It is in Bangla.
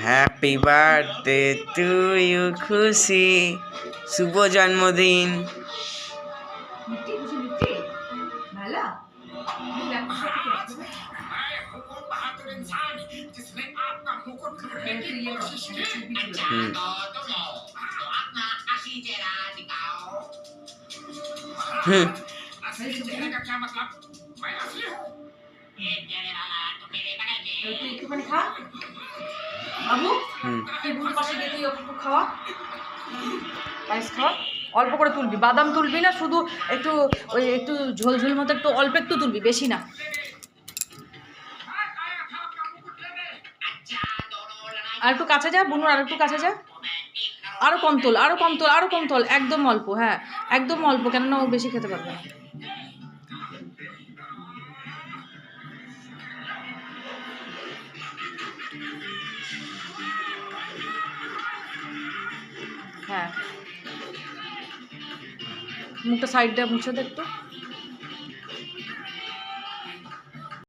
হ্যাপি বার্থডে টু ইউ খুশি, শুভ জন্মদিন। একটুখানি খা বাবু, তুই পাশে গিয়ে তুই একটু খাওয়া, রাইস খাওয়া। অল্প করে তুলবি, বাদাম তুলবি না, শুধু একটু ওই একটু ঝোল ঝোল মতো একটু অল্প একটু তুলবি, বেশি না। আর একটু কাছে যা বুনুর, আর একটু কাছে যা, আরো কম তোল, আরো কম তোল, আরো কম তোল, একদম অল্প, হ্যাঁ একদম অল্প, কেননা ও বেশি খেতে পারবে না। হ্যাঁ মুখটা সাইডটা মুছে দে একটু।